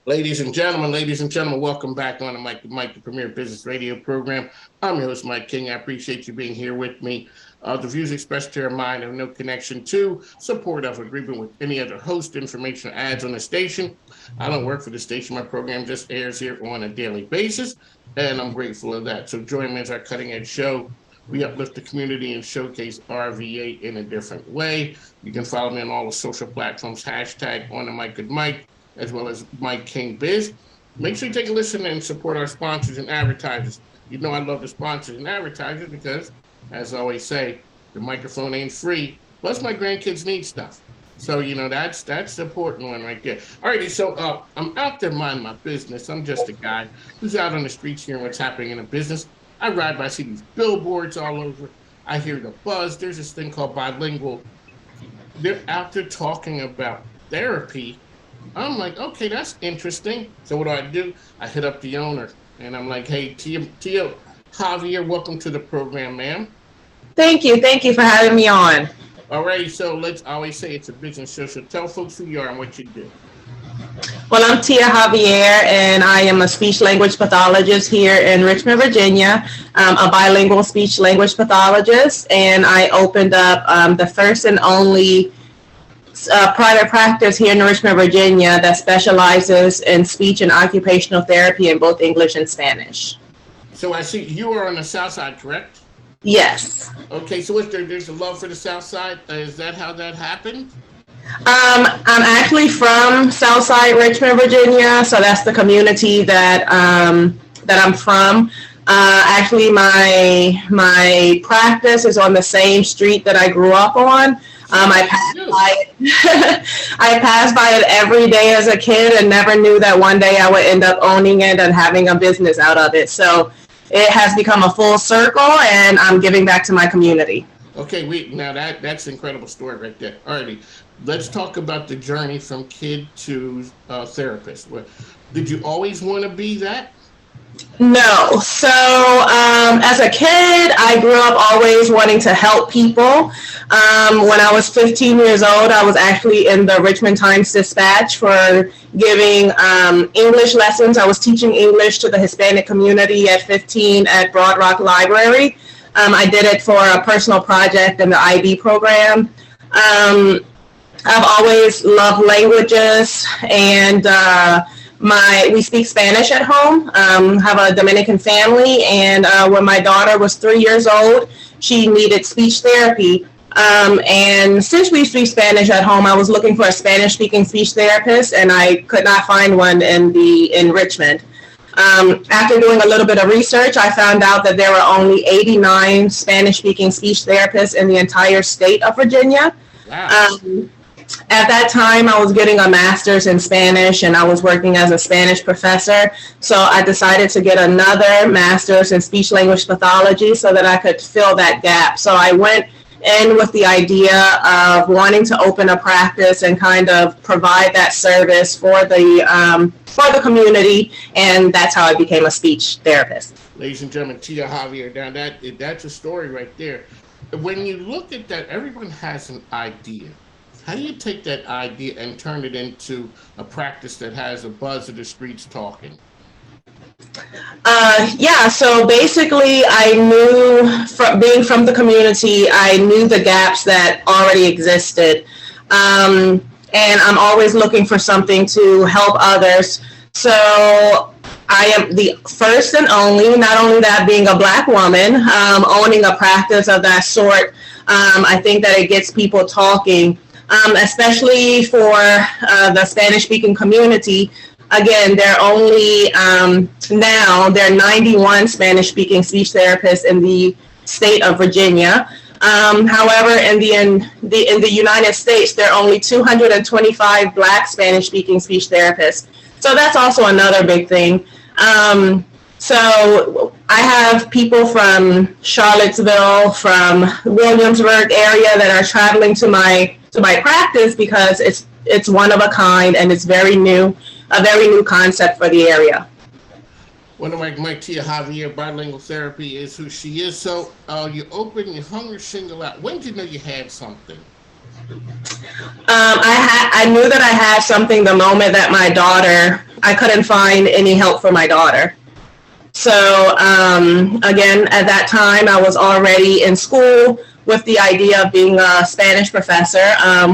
Ladies and gentlemen, welcome back on the premier business radio program. I'm your host, Mike King. I appreciate you being here with me. The views expressed here are mine have no connection to, support of, agreement with any other host, information, or ads on the station. I don't work for the station. My program just airs here on a daily basis, and I'm grateful of that. So join me as our cutting edge show. We uplift the community and showcase RVA in a different way. You can follow me on all the social platforms, hashtag on the mic with Mike, as well as Mike King Biz. Make sure you take a listen and support our sponsors and advertisers. You know I love the sponsors and advertisers because, as I always say, the microphone ain't free. Plus, my grandkids need stuff. So, that's the important one right there. All righty, so I'm out there minding my business. I'm just a guy who's out on the streets hearing what's happening in a business. I ride by, I see these billboards all over. I hear the buzz. There's this thing called bilingual. They're out there talking about therapy. I'm like, okay, that's interesting. So what do? I hit up the owner and I'm like, hey, Tia Javier, welcome to the program, ma'am. Thank you. Thank you for having me on. All right, so let's always say it's a business show. So tell folks who you are and what you do. Well, I'm Tia Javier, and I am a speech language pathologist here in Richmond, Virginia, a bilingual speech language pathologist, and I opened up the first and only private practice here in Richmond, Virginia that specializes in speech and occupational therapy in both English and Spanish. So I see you are on the South Side, correct? Yes. Okay, so there's a love for the South Side. Is that how that happened? I'm actually from Southside, Richmond, Virginia, so that's the community that I'm from. Actually, my practice is on the same street that I grew up on. I passed by it. I passed by it every day as a kid, and never knew that one day I would end up owning it and having a business out of it. So it has become a full circle, and I'm giving back to my community. Okay, now that's an incredible story right there. Alrighty, let's talk about the journey from kid to therapist. Did you always want to be that? No. So as a kid, I grew up always wanting to help people. When I was 15 years old, I was actually in the Richmond Times-Dispatch for giving English lessons. I was teaching English to the Hispanic community at 15 at Broad Rock Library. I did it for a personal project in the IB program. I've always loved languages, and we speak Spanish at home. Have a Dominican family, and when my daughter was 3 years old, she needed speech therapy. And since we speak Spanish at home, I was looking for a Spanish-speaking speech therapist, and I could not find one in Richmond. After doing a little bit of research, I found out that there were only 89 Spanish-speaking speech therapists in the entire state of Virginia. Wow. At that time, I was getting a master's in Spanish, and I was working as a Spanish professor. So I decided to get another master's in speech language pathology so that I could fill that gap. So I went in with the idea of wanting to open a practice and kind of provide that service for the community, and that's how I became a speech therapist. Ladies and gentlemen, Tia Javier, now that's a story right there. When you look at that, everyone has an idea. How do you take that idea and turn it into a practice that has a buzz of the streets talking? So basically, I knew from being from the community, I knew the gaps that already existed. And I'm always looking for something to help others. So I am the first and only, not only that, being a Black woman, owning a practice of that sort. I think that it gets people talking, especially for the Spanish-speaking community. Again, there are only now there are 91 Spanish-speaking speech therapists in the state of Virginia. However, in the United States, there are only 225 Black Spanish-speaking speech therapists. So that's also another big thing. So I have people from Charlottesville, from Williamsburg area that are traveling to my practice because it's one of a kind and it's very new. A very new concept for the area. One of my Tia Javier, bilingual therapy is who she is. So you hung your shingle out. When did you know you had something? I knew that I had something the moment that my daughter I couldn't find any help for my daughter. So again, at that time, I was already in school with the idea of being a Spanish professor,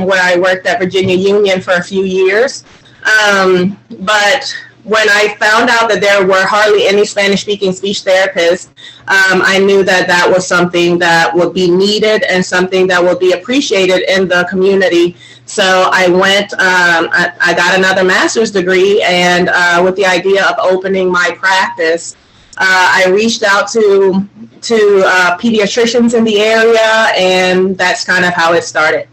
where I worked at Virginia Union for a few years. But when I found out that there were hardly any Spanish-speaking speech therapists, I knew that that was something that would be needed and something that would be appreciated in the community. So I went, I got another master's degree, and with the idea of opening my practice, I reached out to pediatricians in the area, and that's kind of how it started.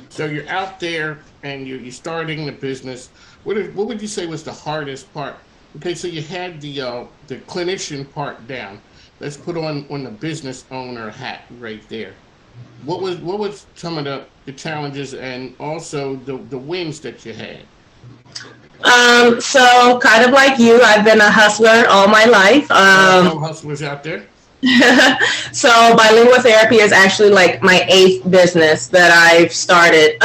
So you're out there and you're starting the business. What would you say was the hardest part? Okay, so you had the clinician part down. Let's put on the business owner hat right there. What was some of the challenges and also the wins that you had? So kind of like you, I've been a hustler all my life. No hustlers out there. So bilingual therapy is actually like my 8th business that I've started.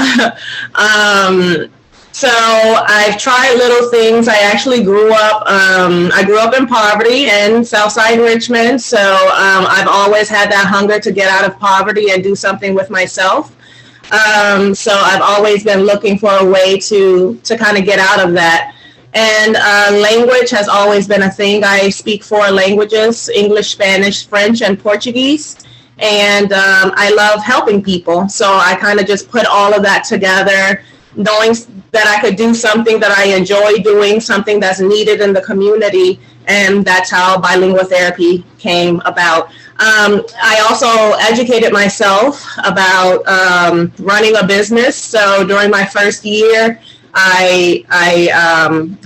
So I've tried little things. I actually grew up, I grew up in poverty in Southside Richmond. So I've always had that hunger to get out of poverty and do something with myself. So I've always been looking for a way to kind of get out of that. And language has always been a thing. I speak 4 languages: English, Spanish, French, and Portuguese. And I love helping people. So I kind of just put all of that together, knowing that I could do something that I enjoy doing, something that's needed in the community. And that's how bilingual therapy came about. I also educated myself about running a business. So during my first year, I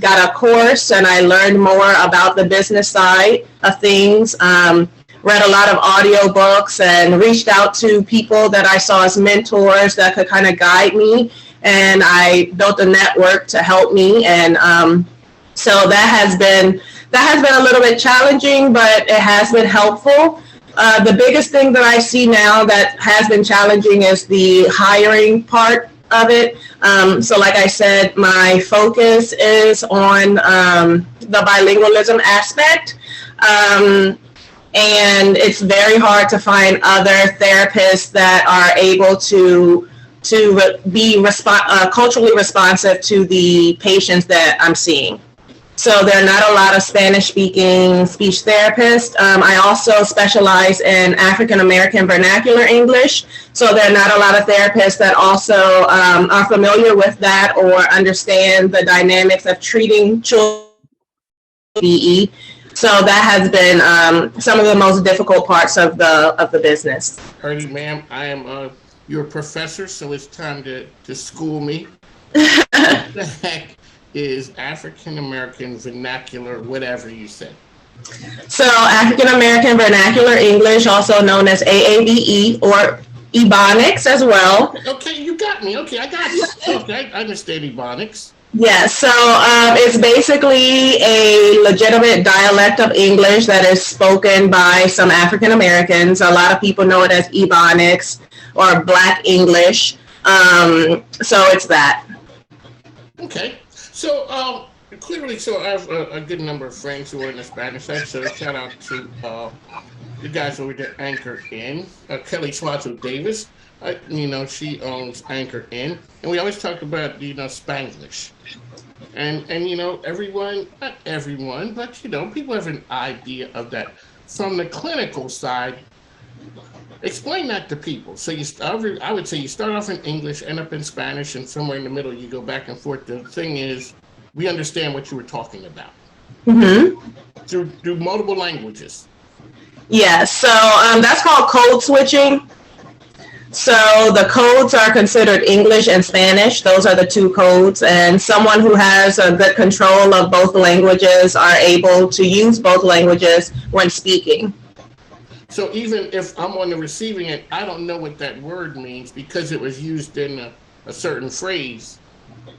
got a course and I learned more about the business side of things. Read a lot of audiobooks and reached out to people that I saw as mentors that could kind of guide me. And I built a network to help me. And so that has been a little bit challenging, but it has been helpful. The biggest thing that I see now that has been challenging is the hiring part of it. So like I said, my focus is on the bilingualism aspect. And it's very hard to find other therapists that are able to be culturally responsive to the patients that I'm seeing. So there are not a lot of Spanish-speaking speech therapists. I also specialize in African American vernacular English. So there are not a lot of therapists that also are familiar with that or understand the dynamics of treating children with BE. So that has been some of the most difficult parts of the business. Ernie, ma'am, I am you're a professor, so it's time to school me. What the heck is African American vernacular, whatever you said? So African American vernacular English, also known as AAVE or Ebonics as well. Okay, you got me. Okay, I got you. Okay, I understand Ebonics. Yes, so it's basically a legitimate dialect of English that is spoken by some African Americans. A lot of people know it as Ebonics or Black English. So it's that. Okay. So clearly, so I have a good number of friends who are in the Spanish side. So shout out to the guys over there, Anchor Inn, Kelly Schwartzel Davis. She owns Anchor Inn, and we always talk about Spanglish, and everyone, not everyone, but people have an idea of that from the clinical side. Explain that to people. So I would say you start off in English, end up in Spanish, and somewhere in the middle you go back and forth. The thing is, we understand what you were talking about through multiple languages. Yeah, so that's called code switching. So the codes are considered English and Spanish. Those are the 2 codes, and someone who has a good control of both languages are able to use both languages when speaking. So even if I'm on the receiving end, I don't know what that word means because it was used in a certain phrase.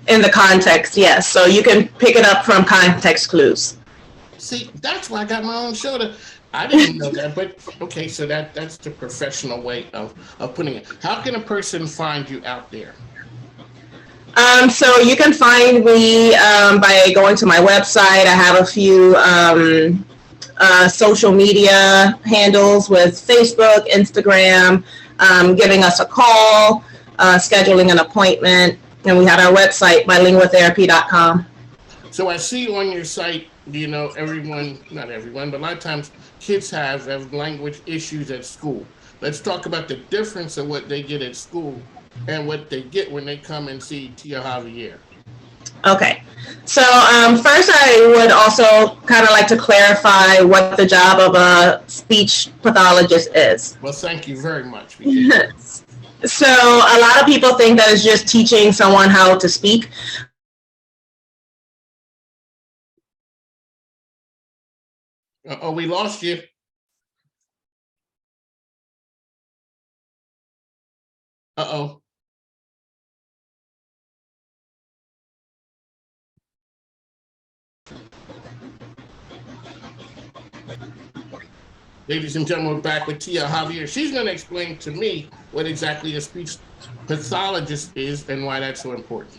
In the context, yes. So you can pick it up from context clues. See, that's why I got my own show. I didn't know that, but okay, so that's the professional way of putting it. How can a person find you out there? So you can find me by going to my website. I have a few social media handles with Facebook, Instagram, giving us a call, scheduling an appointment, and we have our website, bilingualtherapy.com. So I see on your site, everyone, not everyone, but a lot of times kids have language issues at school. Let's talk about the difference of what they get at school and what they get when they come and see Tia Javier. Okay. So first, I would also kind of like to clarify what the job of a speech pathologist is. Well, thank you very much. So a lot of people think that it's just teaching someone how to speak. Oh, we lost you. Uh-oh. Ladies and gentlemen, we're back with Tia Javier. She's going to explain to me what exactly a speech pathologist is and why that's so important.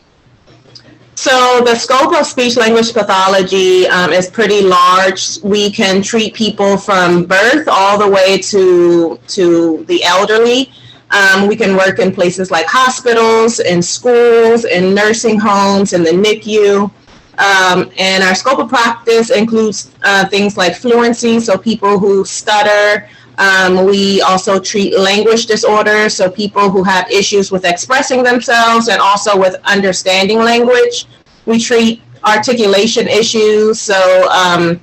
So the scope of speech language pathology is pretty large. We can treat people from birth all the way to the elderly. We can work in places like hospitals, in schools, in nursing homes, in the NICU. And our scope of practice includes things like fluency, so people who stutter. We also treat language disorders, so people who have issues with expressing themselves and also with understanding language. We treat articulation issues, so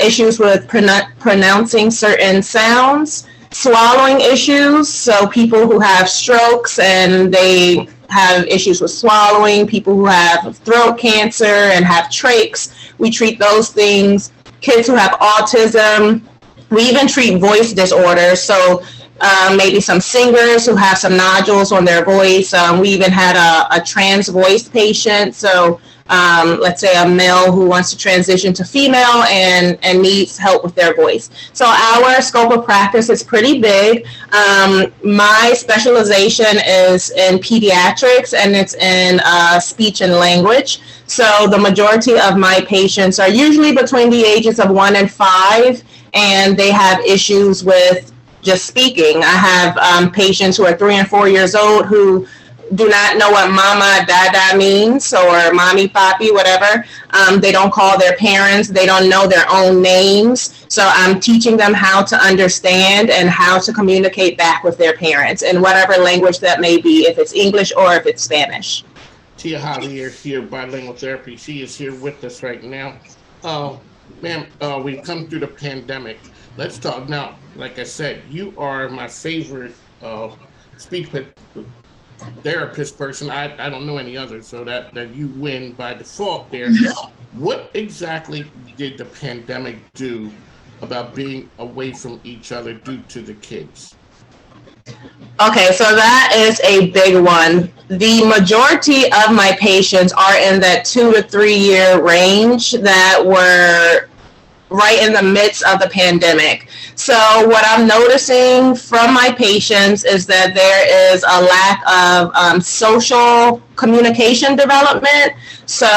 issues with pronouncing certain sounds, swallowing issues, so people who have strokes and they have issues with swallowing, people who have throat cancer and have trachs, we treat those things. Kids who have autism, we even treat voice disorders, so maybe some singers who have some nodules on their voice. We even had a trans voice patient, so let's say a male who wants to transition to female and needs help with their voice. So our scope of practice is pretty big. My specialization is in pediatrics, and it's in speech and language. So the majority of my patients are usually between the ages of 1 and 5, and they have issues with just speaking. I have patients who are 3 and 4 years old who do not know what mama, dada means, or mommy, papi, whatever. They don't call their parents. They don't know their own names. So I'm teaching them how to understand and how to communicate back with their parents in whatever language that may be, if it's English or if it's Spanish. Tia Javier here, Bilingual Therapy. She is here with us right now. Ma'am, we've come through the pandemic. Let's talk now. Like I said, you are my favorite speech therapist person. I don't know any others, so that you win by default there. What exactly did the pandemic do about being away from each other due to the kids? Okay, so that is a big one. The majority of my patients are in that 2 to 3 year range that were right in the midst of the pandemic. So what I'm noticing from my patients is that there is a lack of social communication development. So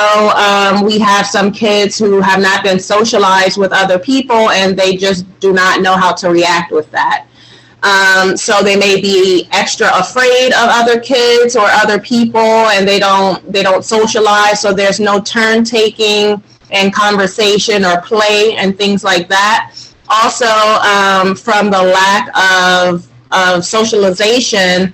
we have some kids who have not been socialized with other people, and they just do not know how to react with that. So they may be extra afraid of other kids or other people, and they don't socialize. So there's no turn taking and conversation or play and things like that. Also, from the lack of socialization,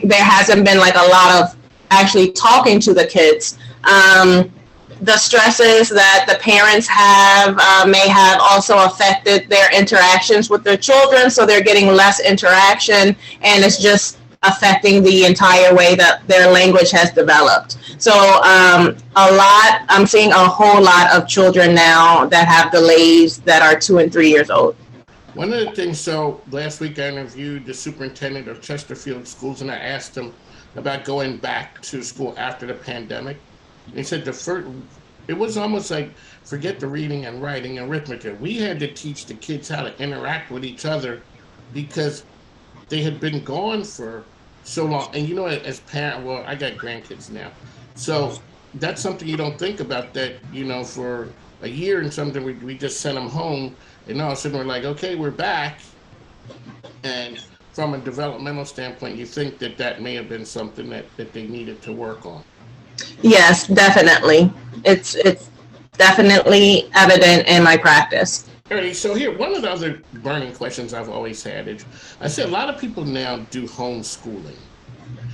there hasn't been like a lot of actually talking to the kids. The stresses that the parents have may have also affected their interactions with their children, so they're getting less interaction, and it's just affecting the entire way that their language has developed. So I'm seeing a whole lot of children now that have delays that are 2 and 3 years old. One of the things, so last week I interviewed the superintendent of Chesterfield Schools, and I asked him about going back to school after the pandemic. And he said it was almost like forget the reading and writing and arithmetic. We had to teach the kids how to interact with each other because they had been gone for so long. And as parent, well, I got grandkids now, so that's something you don't think about. That for a year and something, we just sent them home, and all of a sudden we're like, okay, we're back. And from a developmental standpoint, you think that that may have been something that they needed to work on. Yes, definitely. It's definitely evident in my practice. Alrighty, so here, one of the other burning questions I've always had is, I said a lot of people now do homeschooling,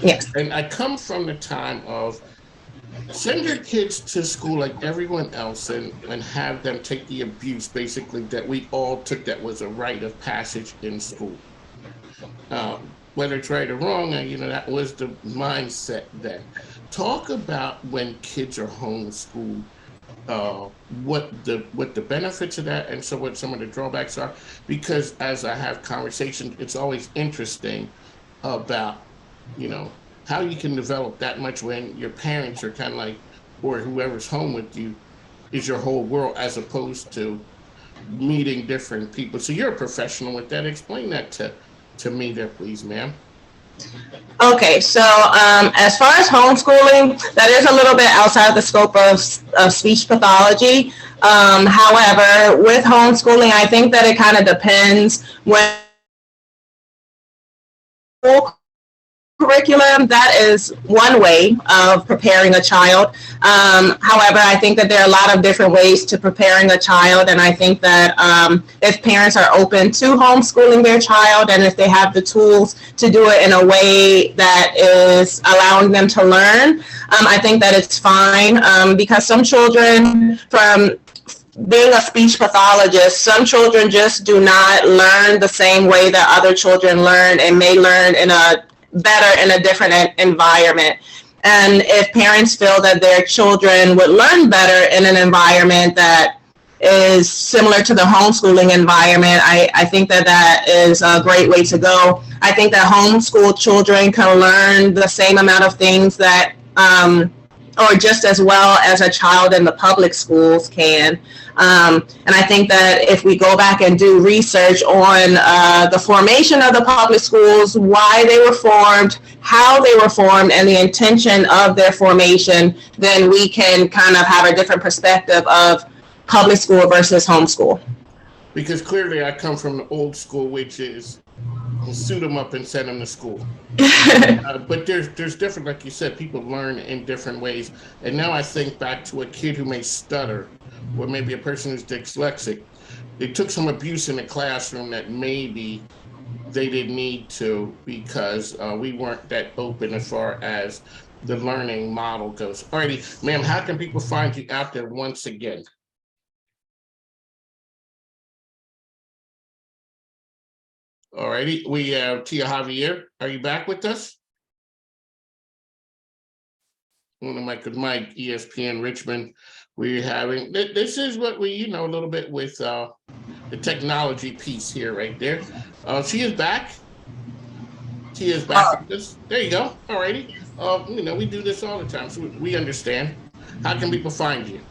Yes. and I come from the time of send your kids to school like everyone else, and have them take the abuse basically that we all took, that was a rite of passage in school. Whether it's right or wrong, that was the mindset then. Talk about when kids are homeschooled, uh, what the benefits of that, and so what some of the drawbacks are. Because as I have conversations, it's always interesting about you know how you can develop that much when your parents are kind of like, or whoever's home with you is your whole world, as opposed to meeting different people. So you're a professional with that. Explain that to me there, please, ma'am. Okay, so as far as homeschooling, that is a little bit outside the scope of speech pathology. However, with homeschooling, I think that it kind of depends when curriculum, that is one way of preparing a child. However, I think that there are a lot of different ways to preparing a child, and I think that if parents are open to homeschooling their child, and if they have the tools to do it in a way that is allowing them to learn, I think that it's fine, because some children, from being a speech pathologist, some children just do not learn the same way that other children learn, and may learn better in a different environment. And if parents feel that their children would learn better in an environment that is similar to the homeschooling environment, I think that that is a great way to go. I think that homeschool children can learn the same amount of things that, or just as well as a child in the public schools can. And I think that if we go back and do research on the formation of the public schools, why they were formed, how they were formed, and the intention of their formation, then we can kind of have a different perspective of public school versus homeschool. Because clearly I come from the old school, which is suit them up and send them to school. But there's different, like you said, people learn in different ways. And now I think back to a kid who may stutter, or maybe a person who's dyslexic. They took some abuse in the classroom that maybe they didn't need to, because we weren't that open as far as the learning model goes. Alrighty, ma'am, how can people find you out there once again? Alrighty, we have Tia Javier. Are you back with us? On the mic with Mike, ESPN Richmond. We're having this is what we a little bit with the technology piece here, right there. She is back. Tia is back with us. There you go. Alrighty. We do this all the time, so we understand. How can people find you?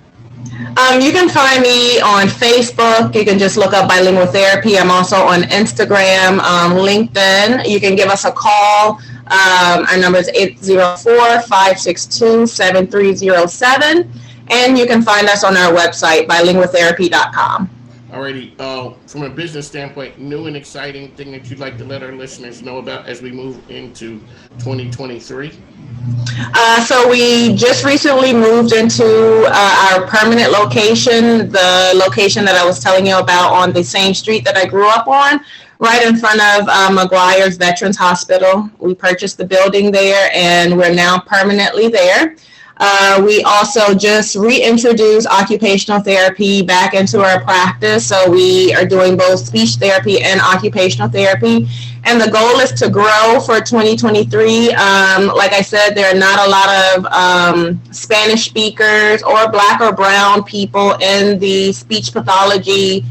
You can find me on Facebook. You can just look up Bilingual Therapy. I'm also on Instagram, LinkedIn. You can give us a call. Our number is 804-562-7307. And you can find us on our website, bilingualtherapy.com. Alrighty. From a business standpoint, new and exciting thing that you'd like to let our listeners know about as we move into 2023? So we just recently moved into our permanent location, the location that I was telling you about on the same street that I grew up on, right in front of McGuire's Veterans Hospital. We purchased the building there, and we're now permanently there. We also just reintroduced occupational therapy back into our practice. So we are doing both speech therapy and occupational therapy. And the goal is to grow for 2023. Like I said, there are not a lot of Spanish speakers or Black or brown people in the speech pathology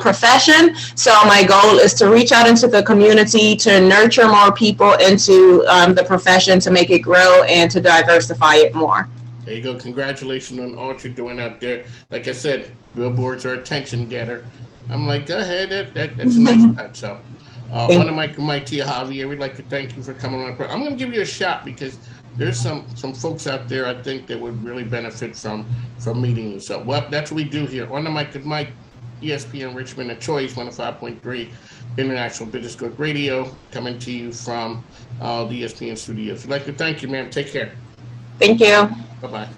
profession. So my goal is to reach out into the community, to nurture more people into the profession, to make it grow and to diversify it more. There you go. Congratulations on all you're doing out there. Like I said, billboards are attention getter. I'm like, go ahead. That's a nice touch. So, On the mic to you, Javier. We'd like to thank you for coming on. I'm going to give you a shot because there's some folks out there I think that would really benefit from meeting you. So, well, that's what we do here on the mic with Mike, ESPN Richmond, a choice 105.3 International Business Cook Radio, coming to you from the ESPN studios. We'd like to thank you, ma'am. Take care. Thank you. Bye bye.